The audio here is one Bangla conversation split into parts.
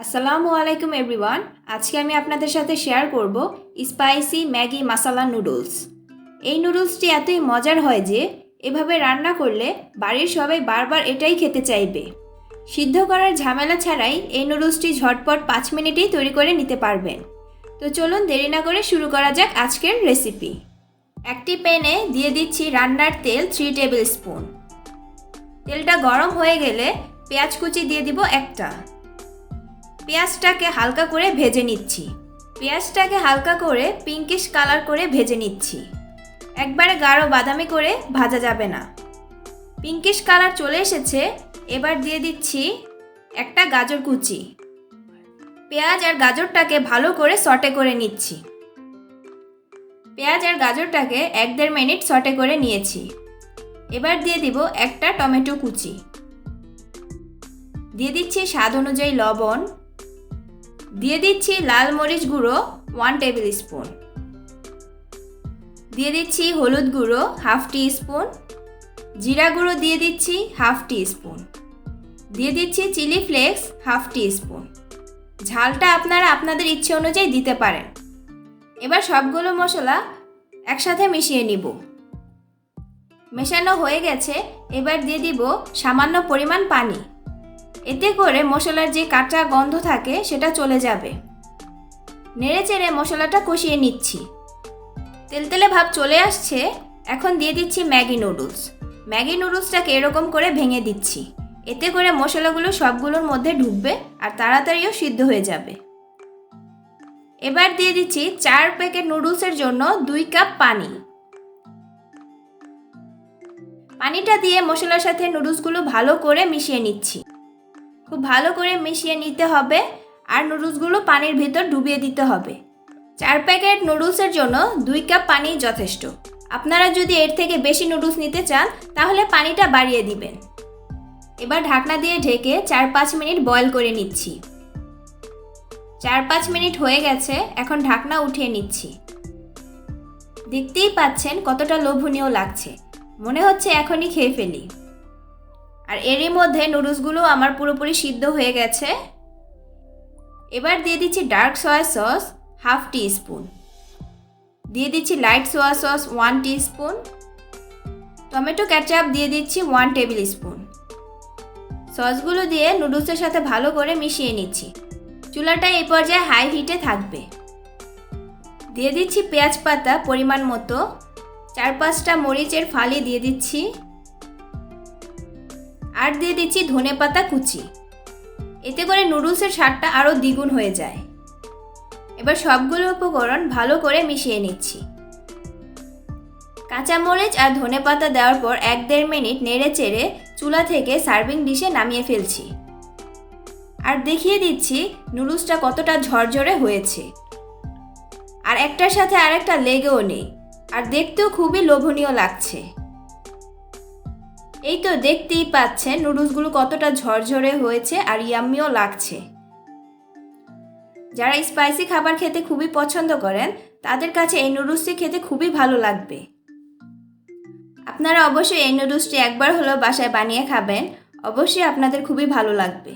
আসসালামু আলাইকুম এভরিওয়ান। আজকে আমি আপনাদের সাথে শেয়ার করব স্পাইসি ম্যাগি মাসালা নুডলস। এই নুডলসটি এতই মজার হয় যে এভাবে রান্না করলে বাড়ির সবাই বারবার এটাই খেতে চাইবে। সিদ্ধ করার ঝামেলা ছাড়াই এই নুডলসটি ঝটপট 5 মিনিটেই তৈরি করে নিতে পারবেন। তো চলুন দেরি না করে শুরু করা যাক আজকের রেসিপি। একটি প্যানে দিয়ে দিচ্ছি রান্নার তেল 3 টেবিল স্পুন। তেলটা গরম হয়ে গেলে পেঁয়াজ কুচি দিয়ে দিব একটা। পেঁয়াজটাকে হালকা করে ভেজে নিচ্ছি। পেঁয়াজটাকে হালকা করে পিঙ্কিশ কালার করে ভেজে নিচ্ছি। একবারে গাঢ় বাদামি করে ভাজা যাবে না। পিঙ্কিশ কালার চলে এসেছে, এবার দিয়ে দিচ্ছি একটা গাজর কুচি। পেঁয়াজ আর গাজরটাকে ভালো করে সটে করে নিচ্ছি। পেঁয়াজ আর গাজরটাকে 1-1.5 মিনিট সটে করে নিয়েছি। এবার দিয়ে দিব একটা টমেটো কুচি। দিয়ে দিচ্ছি স্বাদ অনুযায়ী লবণ। দিয়ে দিচ্ছি লাল মরিচ গুঁড়ো 1 টেবিল স্পুন। দিয়ে দিচ্ছি হলুদ গুঁড়ো 1/2 টি স্পুন। জিরা গুঁড়ো দিয়ে দিচ্ছি 1/2 টি স্পুন। দিয়ে দিচ্ছি চিলি ফ্লেক্স 1/2 টি স্পুন। ঝালটা আপনারা আপনাদের ইচ্ছে অনুযায়ী দিতে পারেন। এবার সবগুলো মশলা একসাথে মিশিয়ে নিব। মেশানো হয়ে গেছে, এবার দিয়ে দিব সামান্য পরিমাণ পানি। এতে করে মশলার যে কাঁচা গন্ধ থাকে সেটা চলে যাবে। নেড়েচেড়ে মশলাটা কষিয়ে নিচ্ছি। তেলতেলে ভাব চলে আসছে, এখন দিয়ে দিচ্ছি ম্যাগি নুডলস। ম্যাগি নুডলসটাকে এরকম করে ভেঙে দিচ্ছি। এতে করে মশলাগুলো সবগুলোর মধ্যে ঢুকবে আর তাড়াতাড়িও সিদ্ধ হয়ে যাবে। এবার দিয়ে দিচ্ছি 4 প্যাকেট নুডলসের জন্য 2 কাপ পানি। পানিটা দিয়ে মশলার সাথে নুডলসগুলো ভালো করে মিশিয়ে নিচ্ছি। খুব ভালো করে মিশিয়ে নিতে হবে আর নুডলসগুলো পানির ভিতর ডুবিয়ে দিতে হবে। 4 প্যাকেট নুডলসের জন্য 2 কাপ পানি যথেষ্ট। আপনারা যদি এর থেকে বেশি নুডলস নিতে চান তাহলে পানিটা বাড়িয়ে দিবেন। এবার ঢাকনা দিয়ে ঢেকে 4-5 মিনিট বয়েল করে নিচ্ছি। 4-5 মিনিট হয়ে গেছে, এখন ঢাকনা উঠিয়ে নিচ্ছি। দেখতেই পাচ্ছেন কতটা লোভনীয় লাগছে, মনে হচ্ছে এখনই খেয়ে ফেলি। আর এরই মধ্যে নুডলসগুলো আমার পুরোপুরি সিদ্ধ হয়ে গেছে। এবার দিয়ে দিচ্ছি ডার্ক সয়া সস 1/2 টি স্পুন। দিয়ে দিচ্ছি লাইট সোয়া সস 1 টি স্পুন। টমেটো কেচাপ দিয়ে দিচ্ছি 1 টেবিল স্পুন। সসগুলো দিয়ে নুডলসের সাথে ভালো করে মিশিয়ে নিচ্ছি। চুলাটা এই পর্যায়ে হাই হিটে থাকবে। দিয়ে দিচ্ছি পেঁয়াজ পাতা পরিমাণ মতো। 4-5টা মরিচের ফালি দিয়ে দিচ্ছি। আর দিয়ে দিচ্ছি ধনেপাতা কুচি। এতে করে নুডলসের স্বাদটা আরও দ্বিগুণ হয়ে যায়। এবার সবগুলো উপকরণ ভালো করে মিশিয়ে নিচ্ছি। কাঁচামরিচ আর ধনেপাতা দেওয়ার পর 1-1.5 মিনিট নেড়ে চেড়ে চুলা থেকে সার্ভিং ডিশে নামিয়ে ফেলছি। আর দেখিয়ে দিচ্ছি নুডলসটা কতটা ঝরঝরে হয়েছে। আর একটার সাথে আরেকটা লেগেও নেই, আর দেখতেও খুবই লোভনীয় লাগছে। এই তো দেখতেই পাচ্ছেন নুডলসগুলো কতটা ঝরঝরে হয়েছে আর ইয়াম্মিও লাগছে। যারা স্পাইসি খাবার খেতে খুবই পছন্দ করেন তাদের কাছে এই নুডলসটি খেতে খুবই ভালো লাগবে। আপনারা অবশ্যই এই নুডলসটি একবার হলেও বাসায় বানিয়ে খাবেন, অবশ্যই আপনাদের খুবই ভালো লাগবে।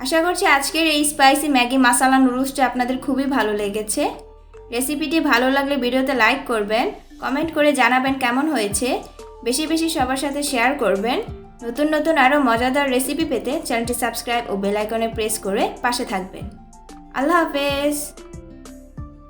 আশা করছি আজকের এই স্পাইসি ম্যাগি মাসালা নুডলসটি আপনাদের খুবই ভালো লেগেছে। রেসিপিটি ভালো লাগলে ভিডিওতে লাইক করবেন, কমেন্ট করে জানাবেন কেমন হয়েছে। বেশি বেশি সবার সাথে শেয়ার করবেন। নতুন নতুন আরও মজাদার রেসিপি পেতে চ্যানেলটি সাবস্ক্রাইব ও বেল আইকনে প্রেস করে পাশে থাকবেন। আল্লাহ হাফেজ।